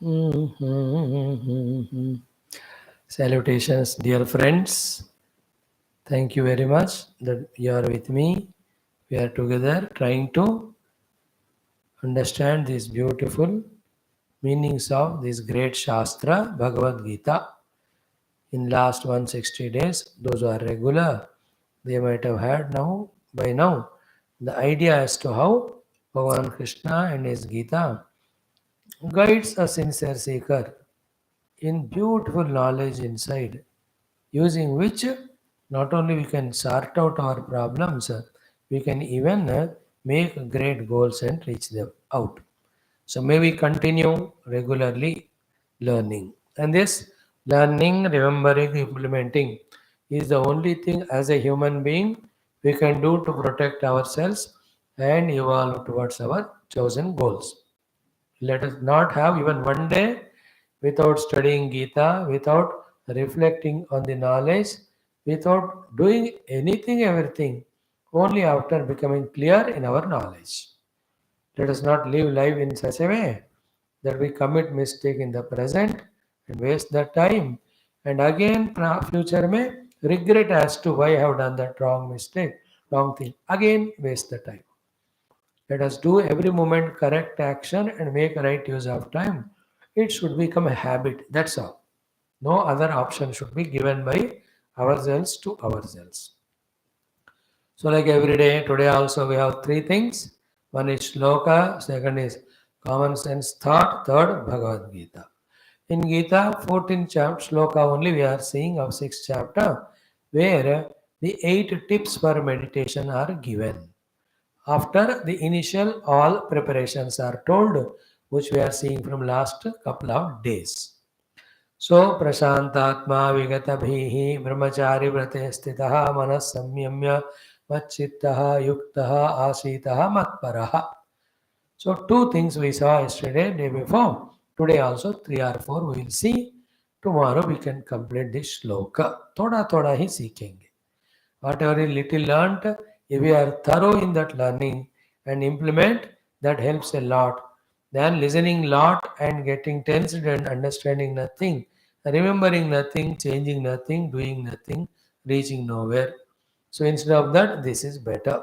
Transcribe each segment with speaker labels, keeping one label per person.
Speaker 1: Mhm. Salutations, dear friends. Thank you very much that you are with me. We are together trying to understand these beautiful meanings of this great Shastra, Bhagavad Gita. In last 160 days, those who are regular, they might have had now, by now, the idea as to how Bhagavan Krishna and his Gita guides a sincere seeker in beautiful knowledge inside, using which not only we can sort out our problems, we can even make great goals and reach them out. So may we continue regularly learning. And this learning, remembering, implementing is the only thing as a human being we can do to protect ourselves and evolve towards our chosen goals. Let us not have even one day without studying Gita, without reflecting on the knowledge, without doing anything, everything, only after becoming clear in our knowledge. Let us not live life in such a way that we commit mistake in the present and waste the time, and again future may regret as to why I have done that wrong mistake, wrong thing. Again waste the time. Let us do every moment correct action and make right use of time. It should become a habit. That's all. No other option should be given by ourselves to ourselves. So, like every day, today also we have three things. One is shloka, second is common sense thought, third Bhagavad Gita. In Gita, 14th chapter shloka only we are seeing of 6th chapter, where the 8 tips for meditation are given. After the initial all preparations are told, which we are seeing from last couple of days. So prashantatma vigatabhihi brahmachari vrate stitaha manas samyamya machittaha yuktaha asitaha matparaha. So two things we saw yesterday, day before. Today also 3 or 4 we will see. Tomorrow we can complete this shloka. Thoda thoda hi seekhenge. Whatever is little learnt, if we are thorough in that learning and implement, that helps a lot. Than listening lot and getting tensed and understanding nothing, remembering nothing, changing nothing, doing nothing, reaching nowhere. So instead of that, this is better.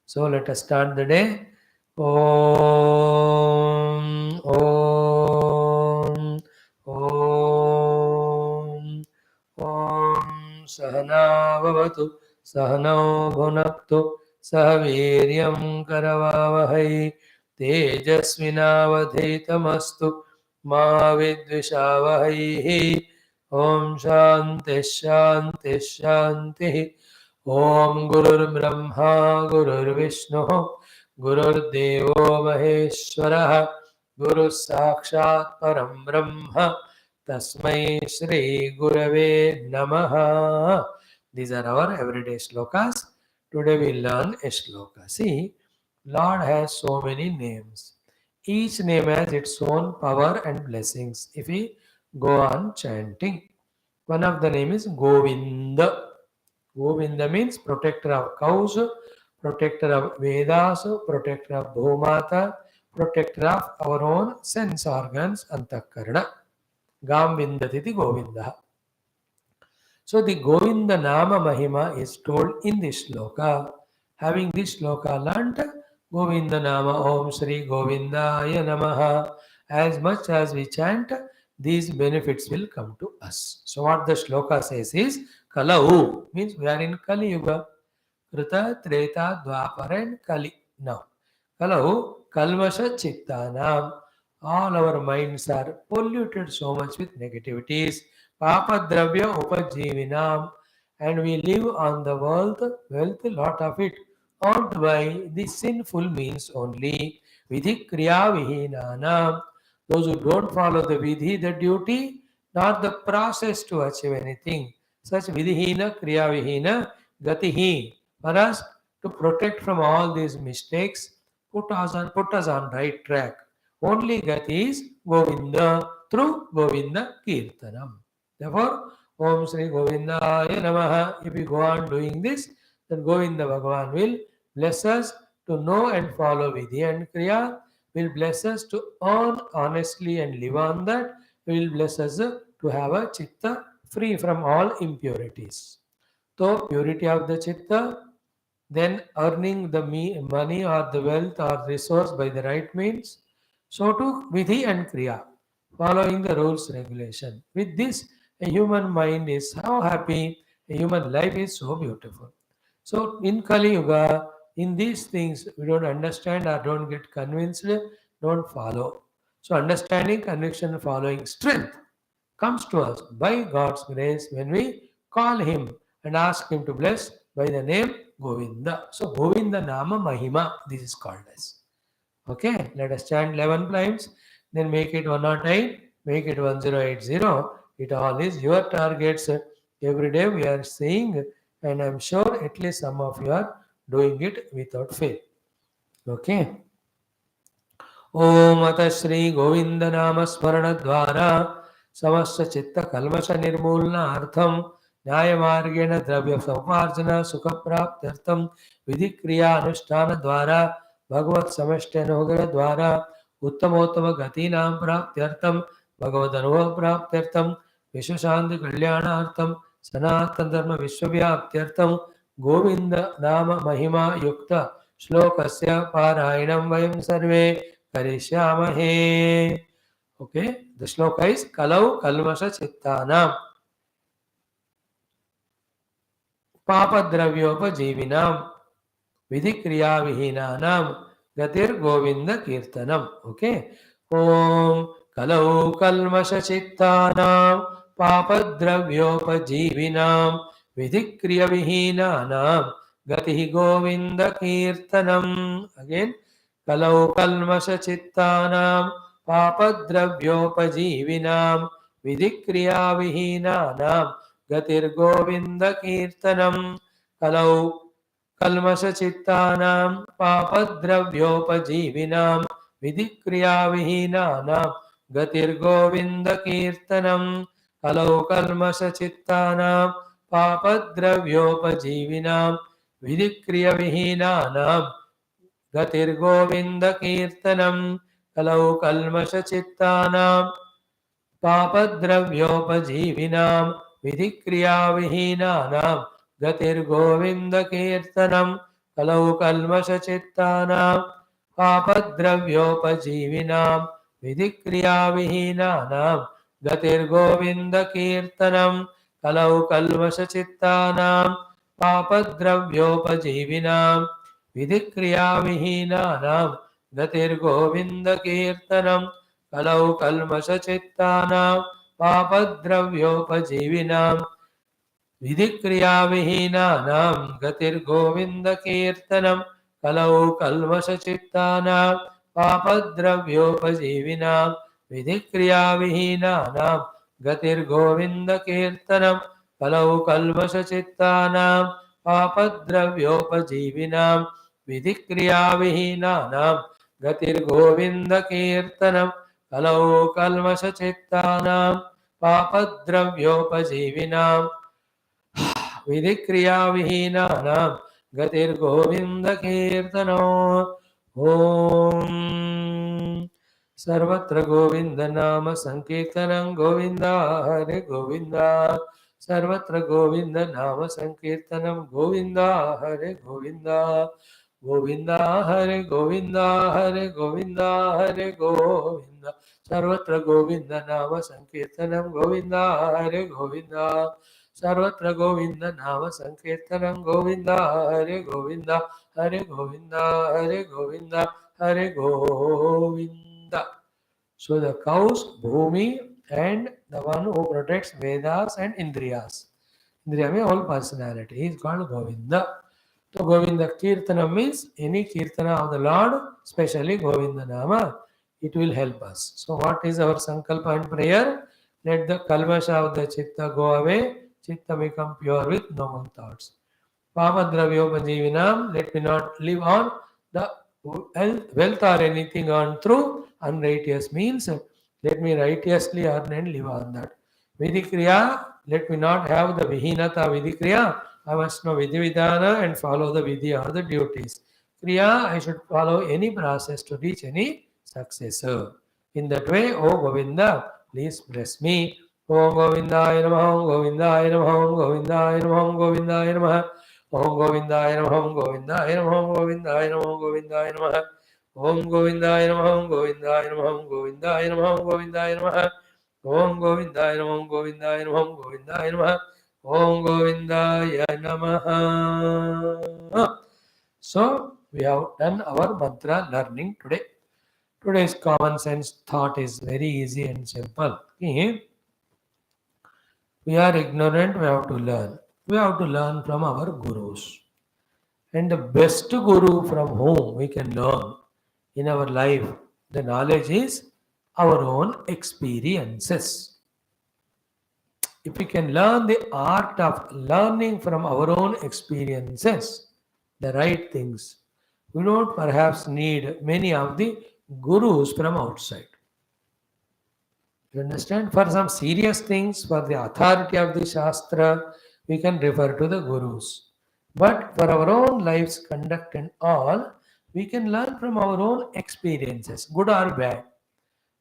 Speaker 1: So let us start the day. Om, Om, Om. ॐ सहनाववतु सहनौ भुनक्तु सह वीर्यं करवावहै तेजस्विनावधीतमस्तु मा विद्विषावहैः ॐ शान्तिः शान्तिः शान्तिः ॐ गुरुर्ब्रह्मा गुरुर्विष्णुः गुरुर्देवो महेश्वरः गुरुः साक्षात् परं ब्रह्म Tasmai Shri Gurave Namaha. These are our everyday shlokas. Today we learn a shloka. See, Lord has so many names. Each name has its own power and blessings if we go on chanting. One of the name is Govinda. Govinda means protector of cows, protector of Vedas, protector of Bhumata, protector of our own sense organs, Antakarana. Gam Vindatiti Govinda. So the Govinda Nama Mahima is told in this shloka. Having this shloka learnt, Govinda Nama Om Shri Govindaya Namaha. As much as we chant, these benefits will come to us. So what the shloka says is Kalau means we are in Kali Yuga. Krita, Treta, Dwapara and Kali. Now, Kalau Kalvasha Chittanam. All our minds are polluted so much with negativities. Papa Dravya Upajivinam. And we live on the wealth, a lot of it, earned by the sinful means only. Vidhi Kriya Vihinanam. Those who don't follow the Vidhi, the duty, not the process to achieve anything. Such Vidhihina Kriya Vihina Gatihi. For us to protect from all these mistakes, put us on right track. Only Gati is Govinda through Govinda Kirtanam. Therefore, Om Sri Govindaya Namaha. If we go on doing this, then Govinda Bhagavan will bless us to know and follow Vidhi and Kriya will bless us to earn honestly and live on that. He will bless us to have a chitta free from all impurities. So, purity of the chitta, then earning the money or the wealth or resource by the right means. So too vidhi and kriya, following the rules regulation. With this, a human mind is so happy, a human life is so beautiful. So in Kali Yuga, in these things we don't understand or don't get convinced, don't follow. So understanding, conviction, following, strength comes to us by God's grace when we call Him and ask Him to bless by the name Govinda. So Govinda Nama Mahima, this is called as. Okay, let us chant 11 times, then make it 108, make it 1080. It all is your targets. Every day we are saying, and I'm sure at least some of you are doing it without fail. Okay. ओम अत श्री गोविंद नाम स्मरण द्वारा समस्त चित्त कल्मष निर्मूलनार्थम न्याय मार्गेण द्रव्य समुपार्जन सुख प्राप्त्यर्थम विधि क्रिया अनुष्ठान द्वारा भगवत समष्टि अनुग्रह द्वारा उत्तमोत्तम गतीनां प्राप्त्यर्थम भगवद अनुभव प्राप्त्यर्थम विश्व शांति कल्याणार्थम सनातन धर्म विश्वव्याप्त्यर्थम गोविंद नाम महिमा युक्त श्लोकस्य पारायणं वयं सर्वे करिष्यामहे. Okay, the shloka is Kalau Kalmasha Chittanam Papadravyopajeevinam Vidhikriyavihinanam Gatir Govinda Kirtanam. Okay, Om Kalau Kalmasha Chittanam Papadravyopajeevinam Vidhikriyavihinanam Gati Govinda Kirtanam. Again, Kalau Kalmasha Chittanam Papadravyopajeevinam Vidhikriyavihinanam Gatir Govinda Kirtanam. Kalau Kalmasachittanam Papadravyopajeevinam Vidhikriyavihinanam Gatir Govinda Kirtanam. Kalau Kalmasachittanam Papadravyopajeevinam Vidhikriyavihinanam Gatir Govinda Kirtanam. Kalau Kalmasachittanam Papadravyopajeevinam Vidhikriyavihinanam Gatir Govinda Kirtanam. Kalau Kalmasachittanam Papadravyopajeevinam Vidhikriyavihinanam Gatir Govinda Kirtanam. Kalau Kalmasachittanam Papadravyopajeevinam Vidhikriyavihinanam Gatir Govinda Kirtanam. Kalau Kalmasachittanam Papadravyopajeevinam Vidhikriyavihinanam Gatir Govinda Kirtanam. Kalau Kalmasachittanam Papadravyopajeevinam Vidhikriyavihinanam Gatir Govinda Kirtanam. Kalau Kalmasachittanam Papadravyopajeevinam Vidhikriyavihinanam Gatir Govinda Kirtanam. Kalau Kalmasachittanam Papadravyopajeevinam Vidhikriyavihinanam Gatir Govinda Kirtanam. Om Sarvatra Govinda Nama Sankirtanam Govinda Hare Govinda. Sarvatra Govinda Nama Sankirtanam Govinda Hare Govinda. Govinda Hare Govinda Hare Govinda Hare Govinda. Sarvatra Govinda Nama Sankirtanam Govinda Hare Govinda. Sarvatra Govinda Nama Sankirtanam Govinda Hare Govinda. Hare Govinda Hare Govinda Hare Govinda. So the cows, Bhumi, and the one who protects Vedas and Indriyas. Indriya means whole personality. He is called Govinda. So Govinda Kirtana means any Kirtana of the Lord, especially Govinda Nama, it will help us. So what is our Sankalpa and prayer? Let the Kalmasha of the Chitta go away, Chitta become pure with no more thoughts. Papadravyopajeevinam, let me not live on the wealth or anything earned through unrighteous means. Let me righteously earn and live on that. Vidhikriya, let me not have the Vihinata Vidhikriya. I must know Vidhividhana and follow the Vidhi or the duties. Kriya, I should follow any process to reach any successor. In that way, O Govinda, please bless me. Om Govindaya Namaha, Om Govindaya Namaha, Om Govindaya Namaha, Om Govindaya Namaha, Om Govindaya Namaha, Om Govindaya Namaha, Om Govindaya Namaha, Om Govindaya Namaha, Om Govindaya Namaha, Om Govindaya Namaha, Om Govindaya Namaha, Om Govindaya Namaha, Om Govindaya Namaha, Om Govindaya Namaha, Om Govindaya Namaha, Om Govindaya Namaha. So, we have done our mantra learning today. Today's common sense thought is very easy and simple. Okay? We are ignorant, we have to learn. We have to learn from our gurus. And the best guru from whom we can learn in our life, the knowledge is our own experiences. If we can learn the art of learning from our own experiences, the right things, we don't perhaps need many of the gurus from outside. You understand? For some serious things, for the authority of the Shastra, we can refer to the gurus. But for our own life's conduct and all, we can learn from our own experiences, good or bad.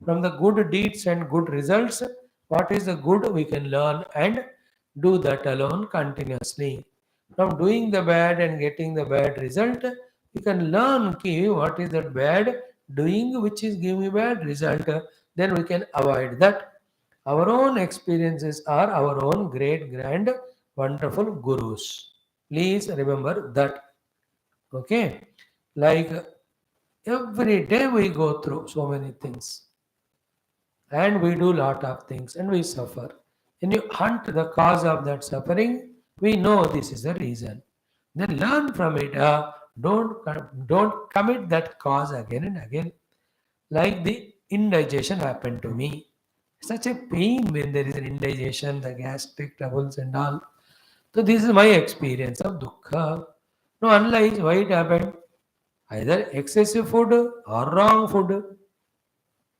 Speaker 1: From the good deeds and good results, what is the good we can learn and do that alone continuously. From doing the bad and getting the bad result, we can learn what is that bad doing which is giving bad result. Then we can avoid that. Our own experiences are our own great, grand, wonderful gurus. Please remember that. Okay? Like every day we go through so many things and we do lot of things and we suffer. When you hunt the cause of that suffering, we know this is the reason. Then learn from it. Don't commit that cause again and again. Like the indigestion happened to me. Such a pain when there is an indigestion, the gastric troubles and all. So this is my experience of dukkha. No, analyze why it happened. Either excessive food or wrong food.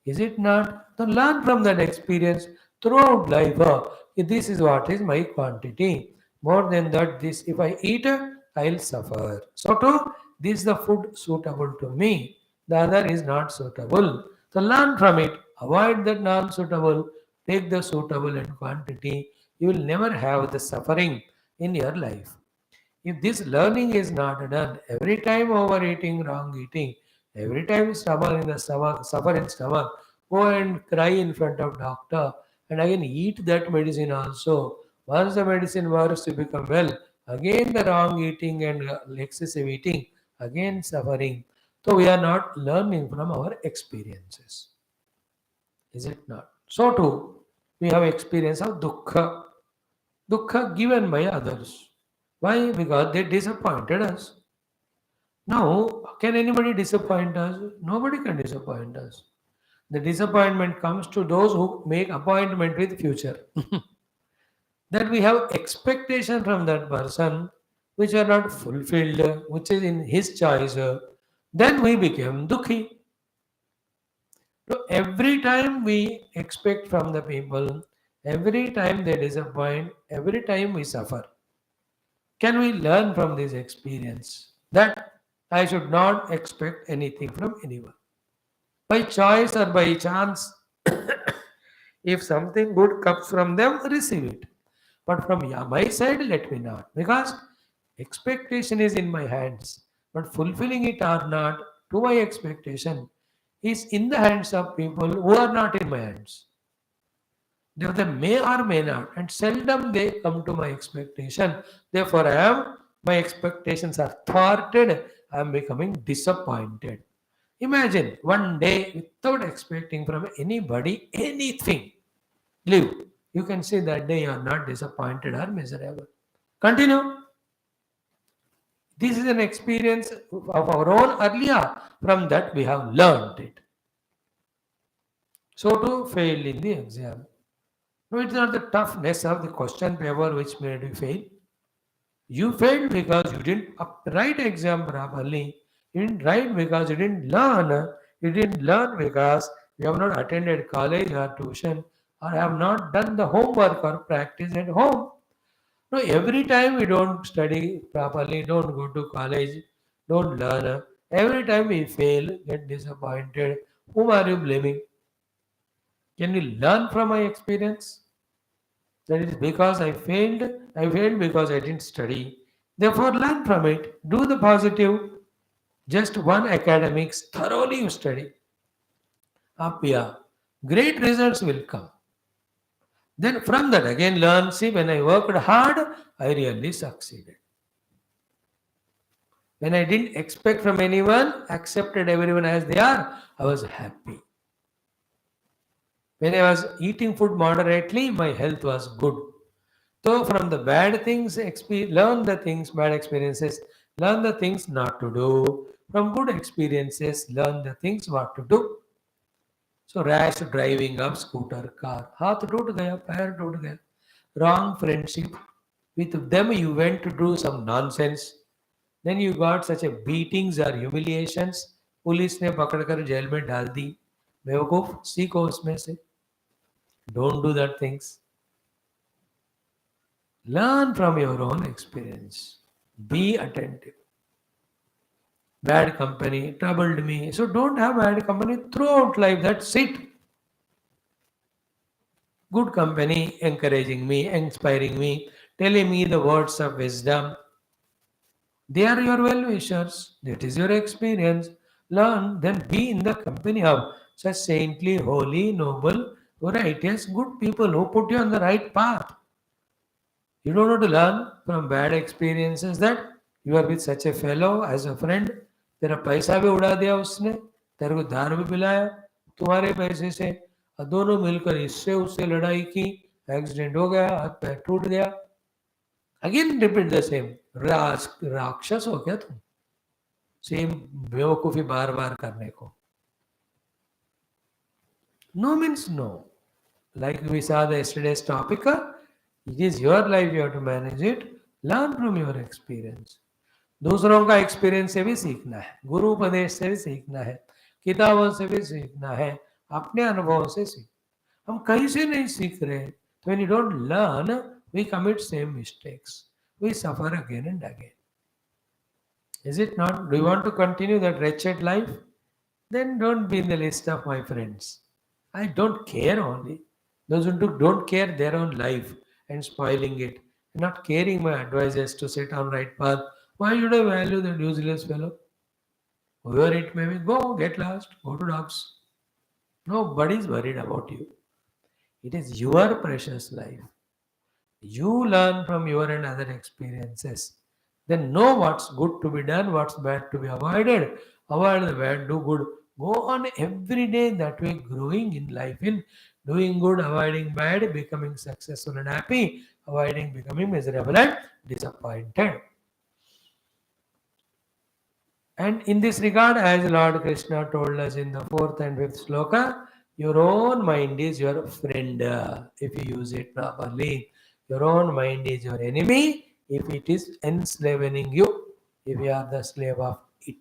Speaker 1: Is it not? To learn from that experience throughout life. This is what is my quantity. More than that, this if I eat, I'll suffer. So too, this is the food suitable to me. The other is not suitable. So learn from it. Avoid that non-suitable. Take the suitable and quantity. You will never have the suffering in your life. If this learning is not done, every time overeating, wrong eating, every time suffer in stomach, go and cry in front of doctor and again eat that medicine also. Once the medicine works, you become well. Again the wrong eating and excessive eating, again suffering. So we are not learning from our experiences. Is it not? So too, we have experience of dukkha. Dukkha given by others. Why? Because they disappointed us. Now, can anybody disappoint us? Nobody can disappoint us. The disappointment comes to those who make appointment with future. That we have expectation from that person which are not fulfilled, which is in his choice. Then we become dukhi. So every time we expect from the people, every time they disappoint, every time we suffer. Can we learn from this experience that I should not expect anything from anyone? By choice or by chance, if something good comes from them, receive it. But from my side, let me not. Because expectation is in my hands. But fulfilling it or not to my expectation is in the hands of people who are not in my hands. They may or may not, and seldom they come to my expectation. Therefore, my expectations are thwarted. I am becoming disappointed. Imagine one day without expecting from anybody anything. Live. You can see that day you are not disappointed or miserable. Continue. This is an experience of our own earlier. From that we have learned it. So to fail in the exam. No, it's not the toughness of the question paper which made you fail. You failed because you didn't write exam properly. You didn't write because you didn't learn. You didn't learn because you have not attended college or tuition or have not done the homework or practice at home. No, every time we don't study properly, don't go to college, don't learn. Every time we fail, get disappointed. Whom are you blaming? Can you learn from my experience? That is because I failed because I didn't study. Therefore, learn from it. Do the positive. Just one academics, thoroughly you study. Up, yeah. Great results will come. Then from that again learn. See, when I worked hard, I really succeeded. When I didn't expect from anyone, accepted everyone as they are, I was happy. When I was eating food moderately, my health was good. So from the bad things, learn the things, bad experiences, learn the things not to do. From good experiences, learn the things what to do. So rash driving up scooter car, हाथ टूट गया, पैर टूट गया. Wrong friendship. With them you went to do some nonsense. Then you got such a beatings or humiliations. Police ने पकड़कर jail में डाल दी. बेवकूफ, सीखो उसमें से. Don't do that things. Learn from your own experience. Be attentive. Bad company troubled me. So don't have bad company throughout life. That's it. Good company encouraging me, inspiring me, telling me the words of wisdom. They are your well wishers. That is your experience. Learn, then be in the company of such saintly, holy, noble, righteous, good people who put you on the right path. You don't have to learn from bad experiences that you are with such a fellow as a friend. तेरा पैसा भी उड़ा दिया उसने, तेरे को दारू भी पिलाया तुम्हारे पैसे से, और दोनों मिलकर इससे उससे लड़ाई की, एक्सीडेंट हो गया, हाथ पैर टूट गया. Again repeat the same. राक्षस हो क्या तुम? सेम बेवकूफी बार बार करने को. No means no. Like we saw the yesterday's topic, it is your life, you have to manage it. Learn from your experience. दूसरों का एक्सपीरियंस से भी सीखना है, गुरु उपदेश से भी सीखना है, किताबों से भी सीखना है, अपने अनुभवों से सीख. हम कहीं से नहीं सीख रहे. तो when you don't learn, we commit same mistakes. We suffer again and again. Is it not? Do you want to continue that wretched life? Then don't be in the list of my friends. I don't care only. Those who don't care their own life and spoiling it, not caring my advices to sit on right path. Why should I value that useless fellow? Whoever it may be, go, get lost, go to dogs. Nobody is worried about you. It is your precious life. You learn from your and other experiences. Then know what's good to be done, what's bad to be avoided. Avoid the bad, do good. Go on every day that way, growing in life, in doing good, avoiding bad, becoming successful and happy, avoiding becoming miserable and disappointed. And in this regard, as Lord Krishna told us in the 4th and 5th shloka, your own mind is your friend if you use it properly. Your own mind is your enemy if it is enslaving you, if you are the slave of it.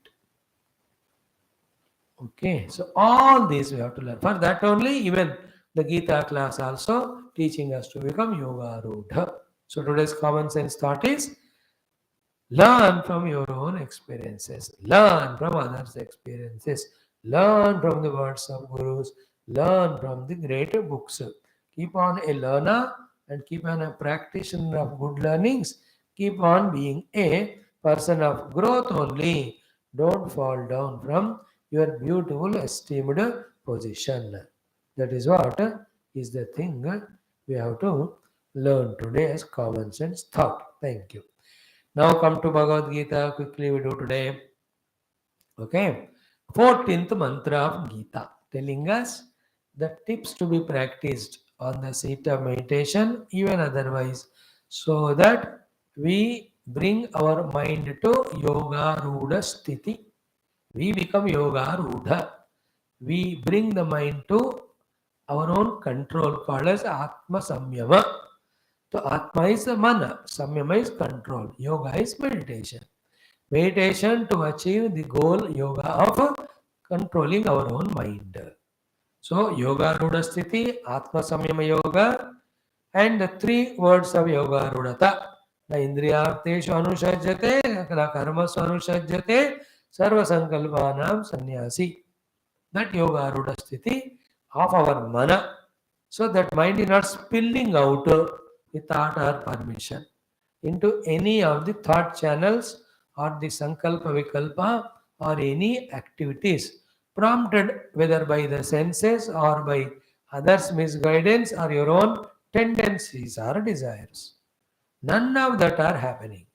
Speaker 1: Okay, so all these we have to learn. For that only, even the Geetha class also teaching us to become Yoga Rudha. So today's common sense thought is, learn from your own experiences. Learn from others' experiences. Learn from the words of gurus. Learn from the greater books. Keep on a learner and keep on a practitioner of good learnings. Keep on being a person of growth only. Don't fall down from your beautiful esteemed position. That is what is the thing we have to learn today as common sense thought. Thank you. Now come to Bhagavad Gita. Quickly we do today. Okay. 14th mantra of Gita, telling us the tips to be practiced on the seat of meditation, even otherwise, so that we bring our mind to Yoga Rudha Sthiti. We become Yoga Rudha. We bring the mind to our own control, called as ATMASAMYAMA. So Atma is the mana, Samyama is control, Yoga is meditation. Meditation to achieve the goal, yoga of controlling our own mind. So Yoga Rudha Sthiti, Atma Samyama Yoga, and the 3 words of Yoga Rudhata. Na Indriyarteshu Anushajyate, na Karmasu Anushajyate, Sarva Sankalpanam Sannyasi. that yoga rudha sthiti of our mana, so that mind is not spilling out without our permission into any of the thought channels or the sankalpa vikalpa or any activities prompted whether by the senses or by others' misguidance or your own tendencies or desires. None of that are happening.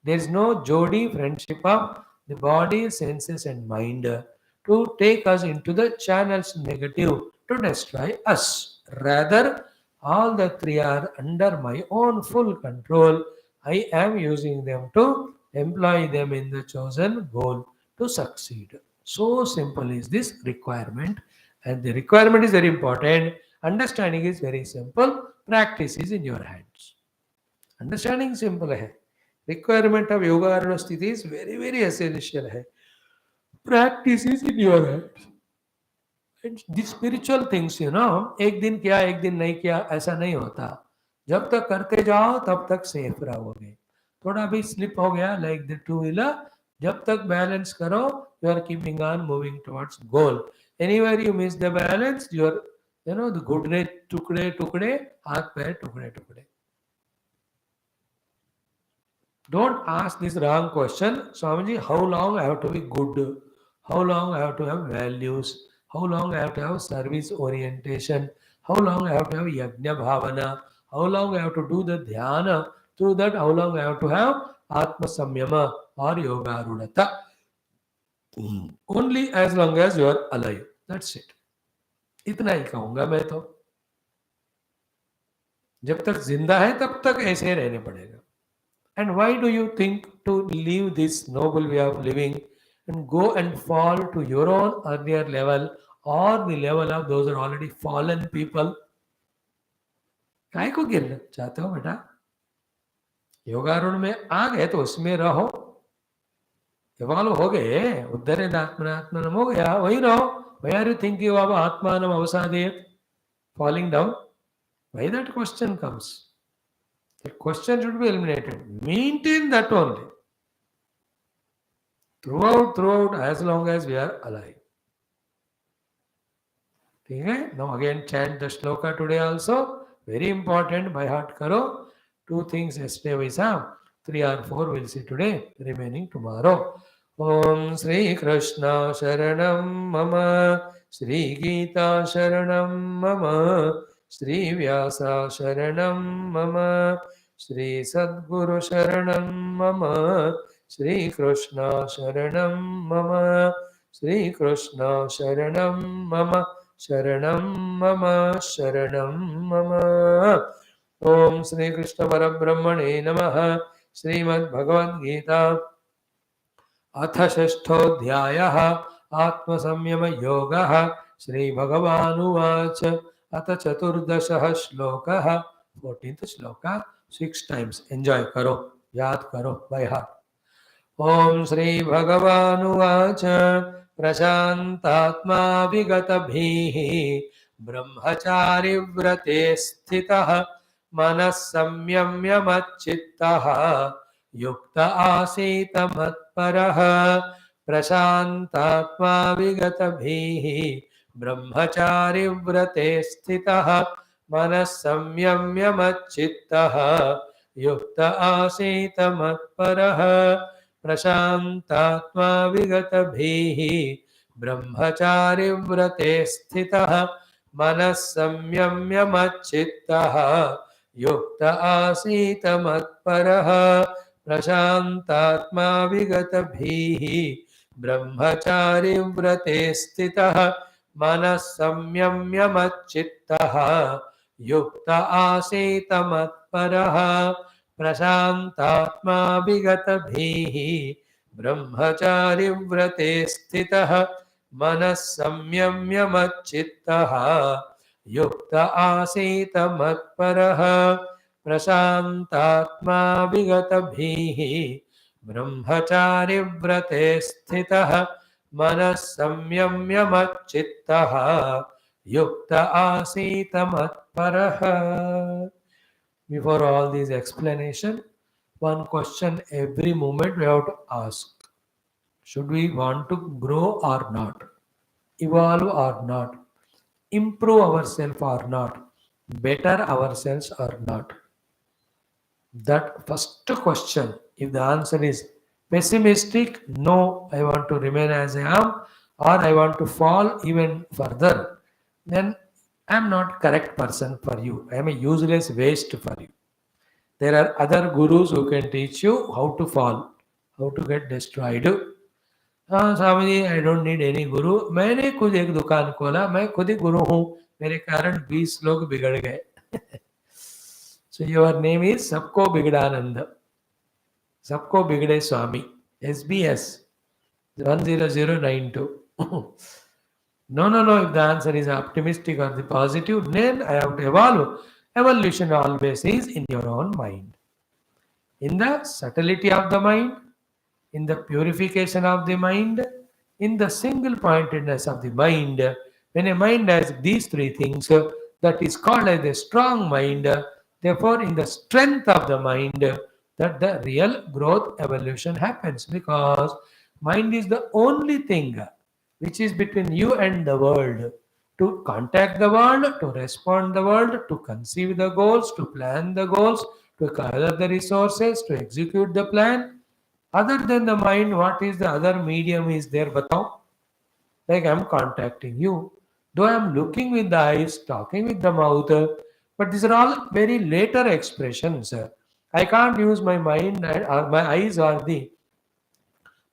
Speaker 1: There is no Jodi friendship of the body, senses, and mind to take us into the channels negative to destroy us. Rather, all the three are under my own full control. I am using them to employ them in the chosen goal to succeed. So simple is this requirement, and the requirement is very important. Understanding is very simple. Practice is in your hands. Understanding simple है requirement of yoga और स्थिति is very very essential है practice is in your hands the spiritual things एक दिन किया एक दिन नहीं किया ऐसा नहीं होता जब तक करते जाओ तब तक सेफ रहोगे थोड़ा भी स्लिप हो गया लाइक द टू व्हीलर जब तक बैलेंस करो you are keeping on moving towards goal anywhere you miss the balance your the घुटने टुकड़े टुकड़े हाथ पैर टुकड़े टुकड़े Don't ask this wrong question, Swamiji. How long I have to be good? How long I have to have values? How long I have to have service orientation? How long I have to have yajna bhavana? How long I have to do the dhyana? Through that, how long I have to have atmasamyama or yoga rudata? Only as long as you are alive. That's it. इतना ही कहूंगा मैं तो जब तक जिंदा है तब तक ऐसे ही रहने पड़ेगा And why do you think to leave this noble way of living and go and fall to your own earlier level or the level of those who are already fallen people? काय को गिरना चाहते हो बेटा योगारूढ़ में आ गए तो उसमें रहो इवॉल्व हो गए उद्धरेण आत्मनात्मनम हो गया वही रहो why are you thinking of atmanam avasadeyat falling down why that question comes The question should be eliminated. Maintain that only. Throughout, as long as we are alive. Okay? Now again chant the shloka today also. Very important. By heart karo. 2 things yesterday we saw. 3 or 4 we'll see today. Remaining tomorrow. Om Sri Krishna Sharanam Mama. Sri Geetha Sharanam Mama. Sri Vyasa Sharanam Mama. Shri सद्गुरु शरणं मम श्री कृष्ण शरणं मम श्री कृष्ण शरणं मम शरणं मम शरणं मम ओम श्री कृष्ण परब्रह्मणे नमः श्रीमद्भगवद्गीता अथ षष्ठोऽध्यायः आत्मसंयम योगः श्रीभगवानुवाच अथ चतुर्दशः श्लोकः 14th श्लोका 6 times enjoy करो याद करो by heart ओम श्री भगवानुवाच प्रशान्तात्मा विगतभिः ब्रह्मचारि व्रते स्थितः मनः संयम्य मच्चित्तः युक्त आसीत मत्परः प्रशान्तात्मा विगतभिः ब्रह्मचारि व्रते स्थितः मनः संयम्य मच्चित्तः युक्त आसीत मत्परः प्रशान्तात्मा विगतभिः ब्रह्मचारि व्रते स्थितः मनः संयम्य मच्चित्तः युक्त आसीत मत्परः प्रशान्तात्मा विगतभिः ब्रह्मचारि व्रते स्थितः मनः संयम्य मच्चित्तः युक्त आसीत मत्परः प्रशान्तात्मा विगतभिः ब्रह्मचारि व्रते स्थितः मनः संयम्य मच्चित्तः युक्त आसीत मत्परः प्रशान्तात्मा विगतभिः ब्रह्मचारि व्रते स्थितः मनः संयम्य मच्चित्तः युक्त आसीत मत्परः. Before all these explanation, one question every moment we have to ask. Should we want to grow or not? evolve or not, improve ourselves or not, better ourselves or not. That first question, if the answer is pessimistic, no, I want to remain as I am, or I want to fall even further, then I am not correct person for you. I am a useless waste for you. There are other gurus who can teach you how to fall, how to get destroyed. हाँ Swami ji I don't need any गुरु मैंने खुद एक दुकान खोला मैं खुद ही गुरु हूँ मेरे कारण 20 लोग बिगड़ गए सो योर नेम इज सबको बिगड़ानंद सबको बिगड़े स्वामी SBS 10092 no no no if the answer is optimistic or the positive then I have to evolve evolution always is in your own mind in the subtlety of the mind in the purification of the mind, in the single pointedness of the mind. When a mind has these three things, that is called as a strong mind. Therefore, in the strength of the mind, that the real growth evolution happens because mind is the only thing which is between you and the world. To contact the world, to respond the world, to conceive the goals, to plan the goals, to gather the resources, to execute the plan, other than the mind, what is the other medium is there? Batao. Like I'm contacting you. Though I'm looking with the eyes, talking with the mouth, but these are all very later expressions. I can't use my mind or my eyes or the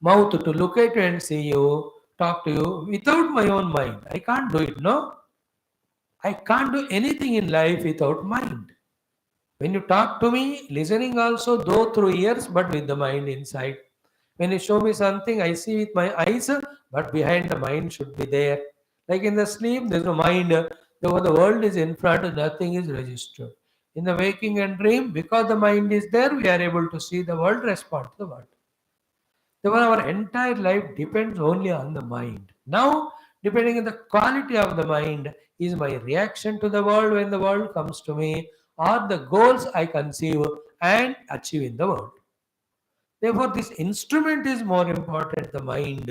Speaker 1: mouth to look at you and see you, talk to you without my own mind. I can't do it, no? I can't do anything in life without mind. When you talk to me, listening also, though through ears, but with the mind inside. When you show me something, I see with my eyes, but behind the mind should be there. Like in the sleep, there's no mind. The world is in front, nothing is registered. In the waking and dream, because the mind is there, we are able to see the world, respond to the world. Therefore, our entire life depends only on the mind. Now, depending on the quality of the mind, is my reaction to the world when the world comes to me, or the goals I conceive and achieve in the world. Therefore, this instrument is more important, the mind,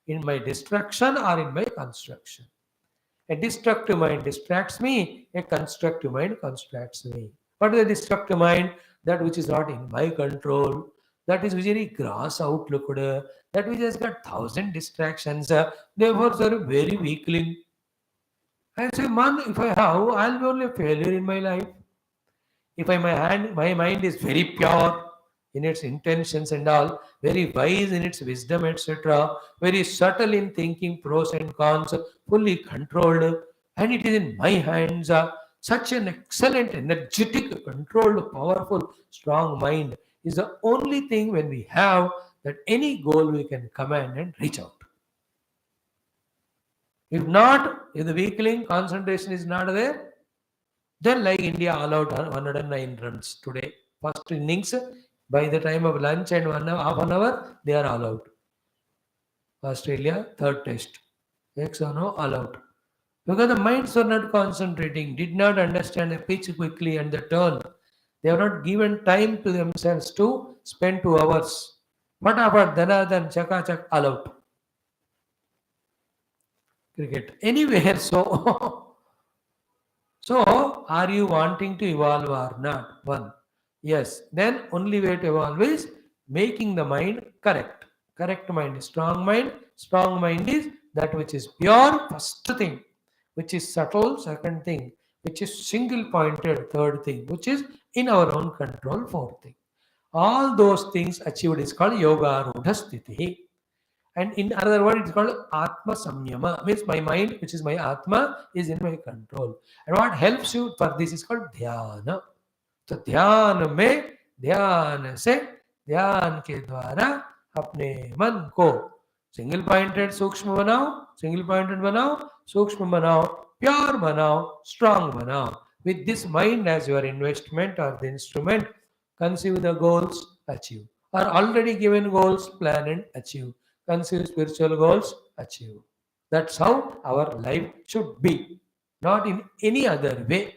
Speaker 1: in my destruction or in my construction. A destructive mind distracts me, a constructive mind constructs me. What is a destructive mind? That which is not in my control, that is very gross outlooked, that which has got thousand distractions, therefore, they are very weakling. I say, man, if I have, I'll be only a failure in my life. If my mind is very pure in its intentions and all, very wise in its wisdom, etc., very subtle in thinking pros and cons, fully controlled, and it is in my hands. Such an excellent, energetic, controlled, powerful, strong mind is the only thing when we have that any goal we can command and reach out. If not, if the weakling concentration is not there, then like India all out 109 runs today. First innings, by the time of lunch and half an hour, they are all out. Australia, third test. X or no, all out. Because the minds were not concentrating, did not understand the pitch quickly and the turn. They have not given time to themselves to spend 2 hours. Fatapat, Dhanadhan, Chaka Chak, all out. Cricket. Anywhere, so So, are you wanting to evolve or not? One. Yes. Then only way to evolve is making the mind correct. Correct mind is strong mind. Strong mind is that which is pure, first thing, which is subtle, second thing, which is single pointed, third thing, which is in our own control, fourth thing. All those things achieved is called yoga rudha sthiti. And in another word, it's called ATMASAMYAMA, means my mind, which is my Atma, is in my control. And what helps you for this is called dhyana. तो ध्यान में ध्यान से ध्यान के द्वारा अपने मन को सिंगल पॉइंटेड सूक्ष्म बनाओ सिंगल पॉइंटेड बनाओ सूक्ष्म बनाओ प्योर बनाओ स्ट्रांग बनाओ with this mind as your investment or the instrument conceive the goals achieve or already given goals plan and achieve conceive spiritual goals achieve that's how our life should be not in any other way.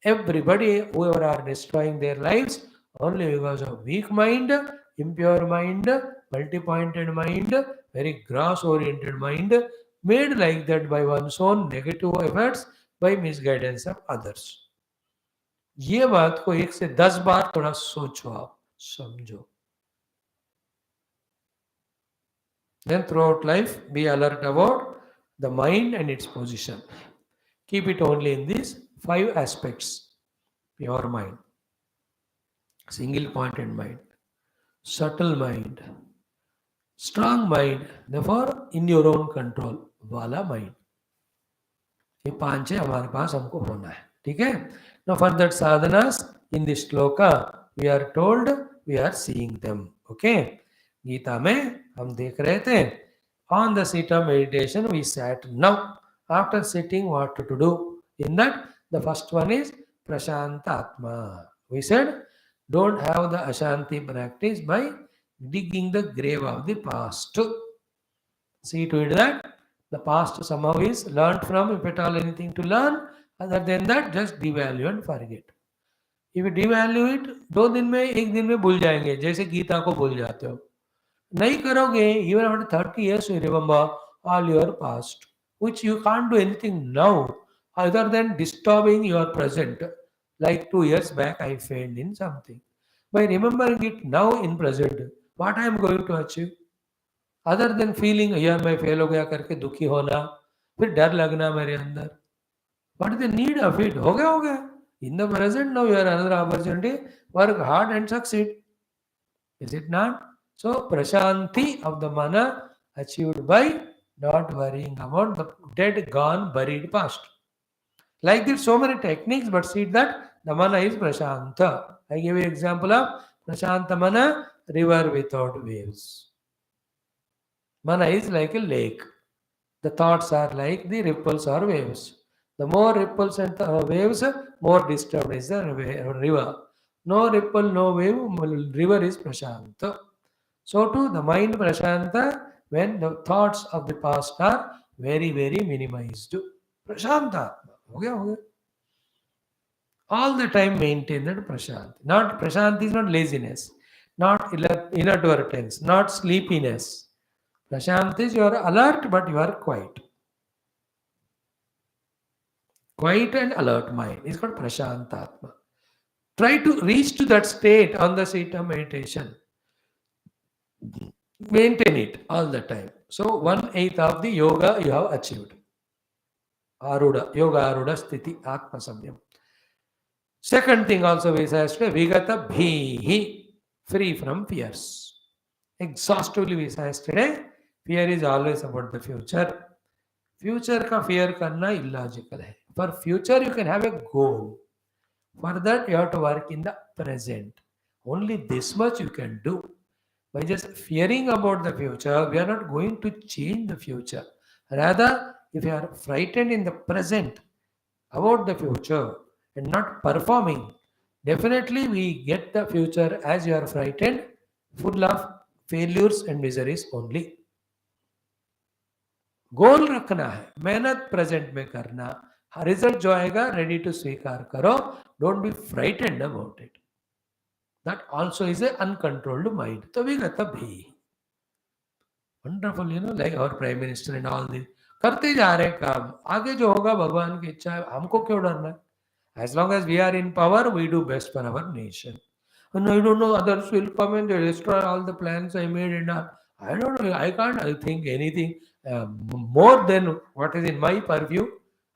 Speaker 1: Everybody, whoever are destroying their lives only because of weak mind, impure mind, multi-pointed mind, very gross-oriented mind, made like that by one's own negative efforts, by misguidance of others. ये बात को 1 से 10 बार थोड़ा सोचो, आप समझो. Then throughout life, be alert about the mind and its position. Keep it only in these 5 aspects. Pure mind, single pointed mind, subtle mind, strong mind, therefore in your own control वाला mind. ये 5 है हमारे पास, हमको होना है. ठीक है. Now for that sadhanas in this shloka we are told, we are seeing them. Okay. Gita में हम देख रहे थे. On the seat of meditation we sat. Now after sitting, what to do? In that, the first one is prashanta atma. We said don't have the ashanti practice by digging the grave of the past. See to it that the past somehow is learned from, if at all anything to learn. Other than that, just devalue and forget. If you devalue it, 2 दिन में 1 दिन में भूल जाएंगे, जैसे गीता को भूल जाते हो. नहीं करोगे, even after 30 years you remember all your past, which you can't do anything now other than disturbing your present. Like 2 years back I failed in something. By remembering it now in present, what I am going to achieve? Other than feeling यार मैं fail हो गया करके दुखी होना, फिर डर लगना मेरे अंदर. What is the need of it? हो गया. In the present now you are another opportunity, work hard and succeed. Is it not? So प्रशांति of the mana achieved by not worrying about the dead, gone, buried past. Like this, so many techniques, but see that the mana is prashanta. I give you example of prashanta mana, river without waves. Mana is like a lake. The thoughts are like the ripples or waves. The more ripples and waves, more disturbed is the river. No ripple, no wave, river is prashanta. So too, the mind prashanta when the thoughts of the past are very, very minimized. Prashanta. हो गया. All the time maintain that prashant. Not prashant is not laziness, not inadvertence, not sleepiness. Prashant is you are alert but you are quiet. Quiet and alert mind is called prashantatma. Try to reach to that state on the seat of meditation. Maintain it all the time. So 1/8 of the yoga you have achieved. Aruda, yoga aruda sthiti atmasamyam. Second thing also we say vigata bhihi, free from fears. Exhaustively we say yesterday, fear is always about the future. Future का fear करना illogical है. For future you can have a goal. For that you have to work in the present. Only this much you can do. By just fearing about the future, we are not going to change the future. Rather, if you are frightened in the present about the future and not performing, definitely we get the future as you are frightened, full of failures and miseries only. गोल रखना है, मेहनत present में करना, result जो आएगा ready to स्वीकार करो. Don't be frightened about it. That also is a uncontrolled mind. तो भी कहता भी wonderful, like our prime minister and all this करते जा रहे काम. आगे जो होगा भगवान की इच्छा है, हमको क्यों डरना है? As long as we are in power, we do best for our nation. And I don't know, others will come and they destroy all the plans I made and all. I don't know, I can't think anything more than what is in my purview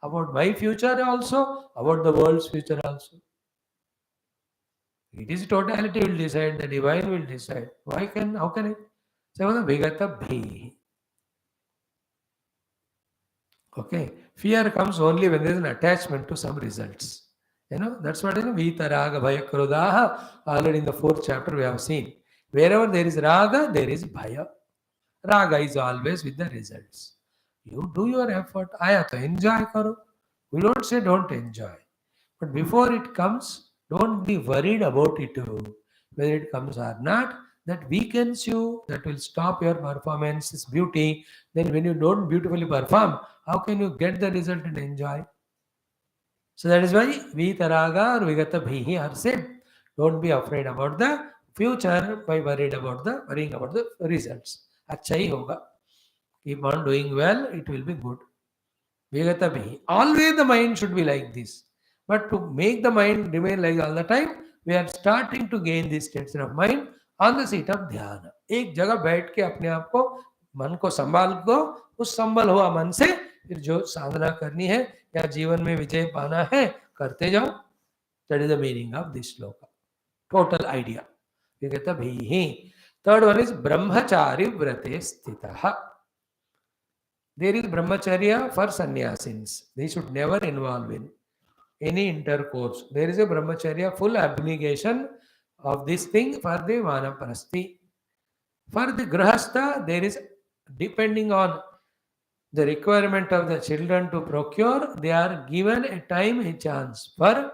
Speaker 1: about my future also, about the world's future also. It is totality will decide, the divine will decide. How can I? So, Vigata Bhi. Okay, fear comes only when there is an attachment to some results. That's what Vita Raga Bhaya Krodhaha. Already in the 4th chapter we have seen. Wherever there is Raga, there is Bhaya. Raga is always with the results. You do your effort. Aya to enjoy karo. We don't say don't enjoy. But before it comes, don't be worried about it. Whether it comes or not, that weakens you, that will stop your performance, its beauty. Then when you don't beautifully perform, how can you get the result and enjoy? So that is why Vitaraga or Vigata Bhihi are same. Don't be afraid about the future by worrying about the results. अच्छा ही होगा. Keep on doing well, it will be good. Vigatami. Always the mind should be like this. But to make the mind remain like all the time, we are starting to gain this tension of mind on the seat of ध्यान. एक जगह बैठ के अपने आप को मन को संभाल को उस संभल हुआ मन से फिर जो साधना करनी है या जीवन में विजय पाना है करते जाओ. That is the meaning of this shloka. Total idea. Vigatabhihi. Third one is brahmachari vrate sthitaha. There is brahmacharya for sannyasins. They should never involve in any intercourse. There is a brahmacharya full abnegation of this thing for the vanaprasthi. For the grahastha, there is depending on the requirement of the children to procure, they are given a time, a chance for